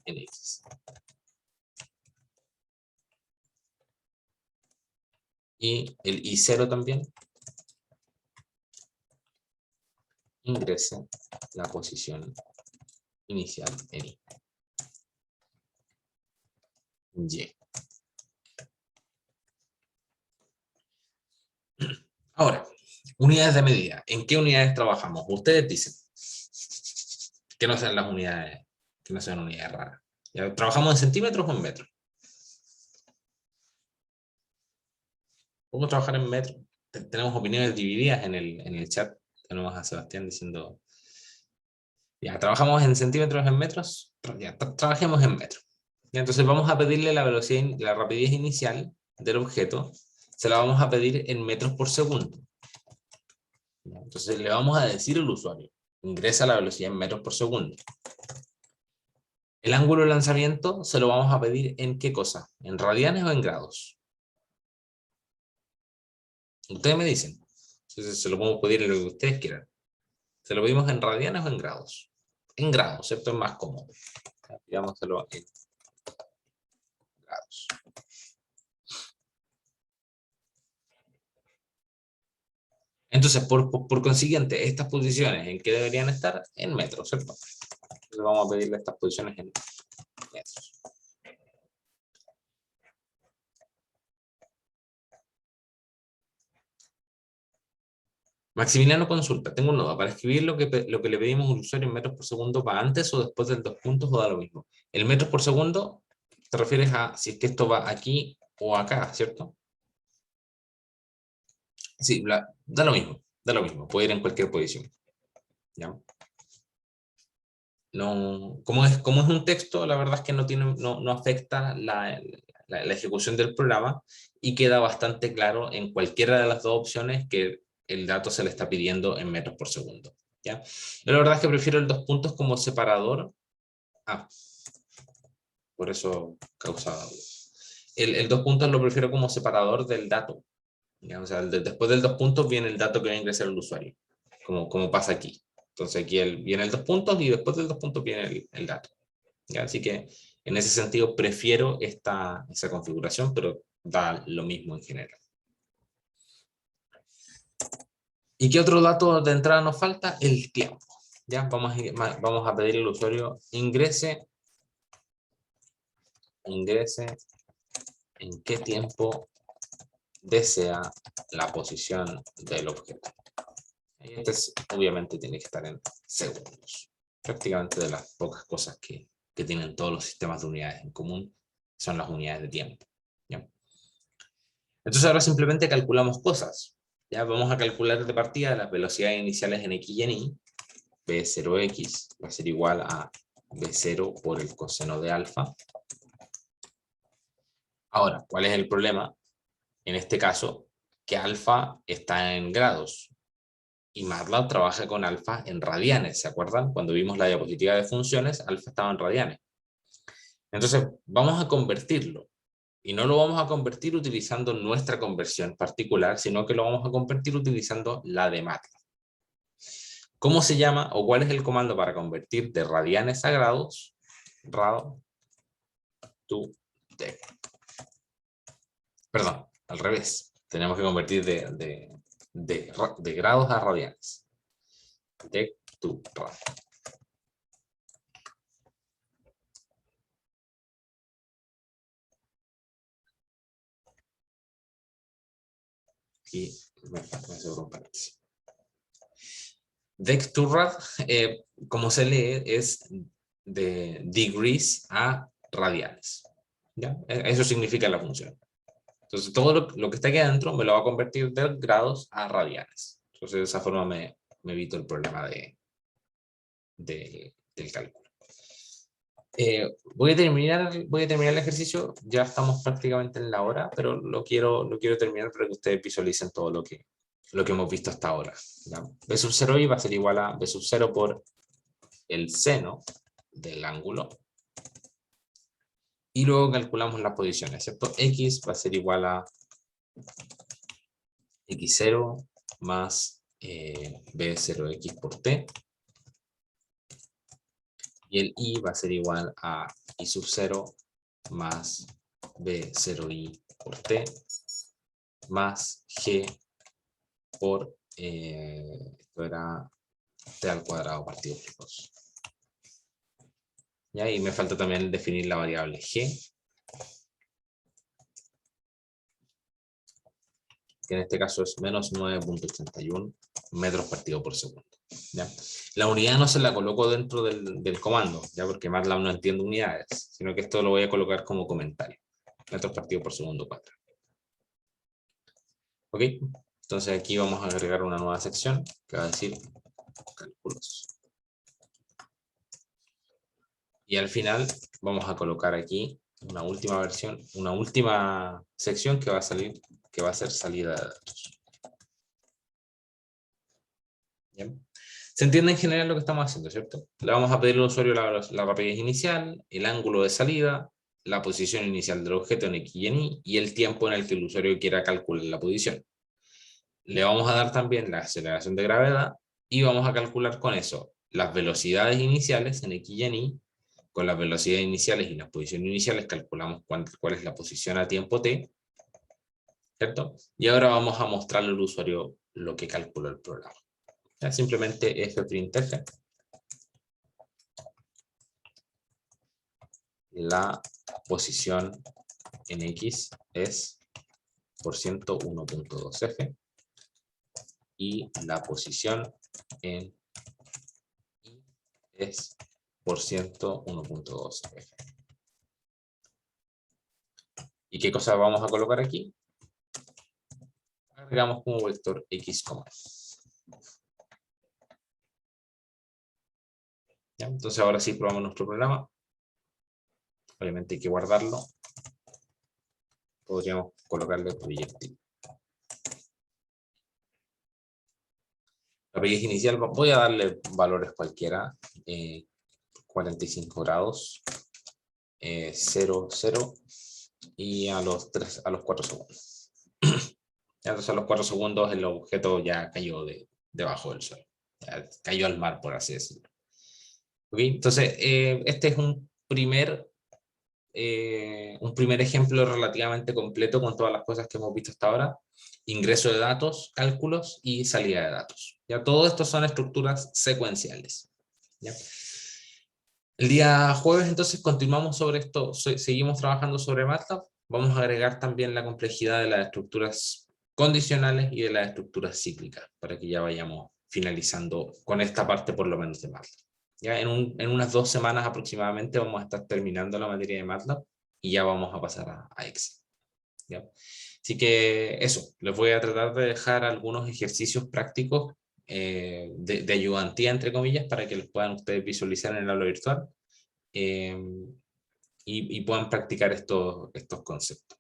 en X. Y el Y0 también ingrese la posición inicial en Y. Ahora, unidades de medida. ¿En qué unidades trabajamos? Ustedes dicen que no sean las unidades, que no sean unidades raras. ¿Ya? ¿Trabajamos en centímetros o en metros? ¿Podemos trabajar en metros? Tenemos opiniones divididas en el chat. Tenemos a Sebastián diciendo, ya, ¿trabajamos en centímetros, en metros? Ya, trabajemos en metros. Ya, entonces vamos a pedirle la velocidad, la rapidez inicial del objeto, se la vamos a pedir en metros por segundo. Ya, entonces le vamos a decir al usuario, ingresa la velocidad en metros por segundo. El ángulo de lanzamiento se lo vamos a pedir en ¿qué cosa? ¿En radianes o en grados? Ustedes me dicen. Entonces se lo podemos pedir en lo que ustedes quieran. ¿Se lo pedimos en radianes o en grados? En grados, ¿cierto? Es más cómodo. Pidámoselo en grados. Entonces, por consiguiente, estas posiciones, ¿en qué deberían estar? En metros, ¿cierto? Entonces vamos a pedirle estas posiciones en metros. Maximiliano consulta, tengo un nodo, para escribir lo que le pedimos al usuario en metros por segundo, ¿va antes o después del 2 puntos o da lo mismo? El metros por segundo te refieres a si es que esto va aquí o acá, ¿cierto? Sí, da lo mismo, puede ir en cualquier posición. ¿Ya? No, como es un texto, la verdad es que no afecta la ejecución del programa y queda bastante claro en cualquiera de las dos opciones que el dato se le está pidiendo en metros por segundo. ¿Ya? Yo la verdad es que prefiero el 2 puntos como separador. Por eso causaba duda. El 2 puntos lo prefiero como separador del dato. ¿Ya? O sea, después del 2 puntos viene el dato que va a ingresar el usuario, como pasa aquí. Entonces aquí viene el 2 puntos y después del 2 puntos viene el dato. ¿Ya? Así que en ese sentido prefiero esa configuración, pero da lo mismo en general. ¿Y qué otro dato de entrada nos falta? El tiempo. ¿Ya? Vamos a pedirle al usuario ingrese en qué tiempo desea la posición del objeto. Este obviamente tiene que estar en segundos. Prácticamente de las pocas cosas que tienen todos los sistemas de unidades en común son las unidades de tiempo. ¿Ya? Entonces ahora simplemente calculamos cosas. ¿Ya? Vamos a calcular de partida las velocidades iniciales en X y en Y. B0X va a ser igual a B0 por el coseno de alfa. Ahora, ¿cuál es el problema? En este caso, que alfa está en grados. Y MATLAB trabaja con alfa en radianes, ¿se acuerdan? Cuando vimos la diapositiva de funciones, alfa estaba en radianes. Entonces, vamos a convertirlo. Y no lo vamos a convertir utilizando nuestra conversión particular, sino que lo vamos a convertir utilizando la de MATLAB. ¿Cómo se llama o cuál es el comando para convertir de radianes a grados? Rad to dec. Perdón, al revés. Tenemos que convertir de grados a radianes. Dec to rad. Y me aseguro un paréntesis. Dec to rad, como se lee, es de degrees a radianes. ¿Ya? Eso significa la función. Entonces todo lo que está aquí adentro me lo va a convertir de grados a radianes. Entonces de esa forma me evito el problema del cálculo. Voy a terminar el ejercicio, ya estamos prácticamente en la hora, pero lo quiero terminar para que ustedes visualicen todo lo que hemos visto hasta ahora, ¿ya? B sub 0 i va a ser igual a B sub 0 por el seno del ángulo, y luego calculamos las posiciones, ¿cierto? X va a ser igual a x0 más b0x por t, y el i va a ser igual a i sub 0 más b0i por t, más g por, esto era t al cuadrado partido por 2. ¿Ya? Y me falta también definir la variable g, que en este caso es menos 9.81 metros partido por segundo. ¿Ya? La unidad no se la coloco dentro del comando, ¿ya? Porque MATLAB no entiende unidades, sino que esto lo voy a colocar como comentario. Metros partido por segundo cuadrado. ¿Ok? Entonces aquí vamos a agregar una nueva sección que va a decir cálculos. Y al final vamos a colocar aquí una última versión, una última sección que va a salir, que va a ser salida de datos. ¿Bien? Se entiende en general lo que estamos haciendo, ¿cierto? Le vamos a pedir al usuario la rapidez inicial, el ángulo de salida, la posición inicial del objeto en X y en Y, y el tiempo en el que el usuario quiera calcular la posición. Le vamos a dar también la aceleración de gravedad, y vamos a calcular con eso las velocidades iniciales en X y en Y. Con las velocidades iniciales y las posiciones iniciales calculamos cuál es la posición a tiempo t, ¿cierto? Y ahora vamos a mostrarle al usuario lo que calculó el programa. Ya, simplemente fprintf la posición en X es %1.2f y la posición en Y es %1.2f. ¿Y qué cosa vamos a colocar aquí? Agregamos como vector X, ¿ya? Entonces ahora sí probamos nuestro programa. Obviamente hay que guardarlo. Podríamos colocarle proyectil. La rapidez inicial, voy a darle valores cualquiera. 45 grados, 0, 0, y a los 4 segundos. Entonces a los 4 segundos el objeto ya cayó debajo del suelo. Ya cayó al mar, por así decirlo. ¿Okay? Entonces, este es un primer ejemplo relativamente completo con todas las cosas que hemos visto hasta ahora: ingreso de datos, cálculos y salida de datos. Ya todo esto son estructuras secuenciales. ¿Ya? El día jueves entonces continuamos sobre esto, seguimos trabajando sobre MATLAB. Vamos a agregar también la complejidad de las estructuras condicionales y de las estructuras cíclicas, para que ya vayamos finalizando con esta parte por lo menos de MATLAB. Ya en unas 2 semanas aproximadamente vamos a estar terminando la materia de MATLAB y ya vamos a pasar a Excel. ¿Ya? Así que eso, les voy a tratar de dejar algunos ejercicios prácticos de ayudantía, entre comillas, para que los puedan ustedes visualizar en el aula virtual y puedan practicar estos conceptos.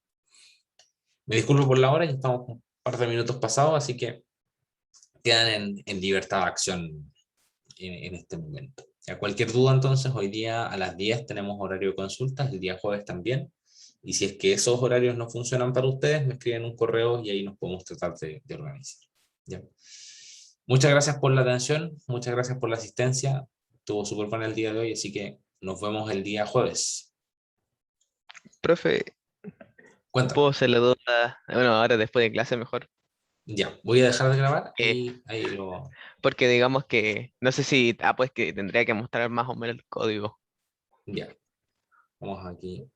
Me disculpo por la hora, ya estamos un par de minutos pasados, así que quedan en libertad de acción en este momento. Ya, cualquier duda entonces, hoy día a las 10 tenemos horario de consultas, el día jueves también, y si es que esos horarios no funcionan para ustedes, me escriben un correo y ahí nos podemos tratar de organizar. ¿Ya? Muchas gracias por la atención, muchas gracias por la asistencia, estuvo súper bueno el día de hoy, así que nos vemos el día jueves. Profe, Cuéntame. ¿puedo hacer la duda? Bueno, ahora después de clase mejor. Ya, voy a dejar de grabar Eh, y ahí lo... Porque digamos que, no sé si, pues que tendría que mostrar más o menos el código. Ya, vamos aquí.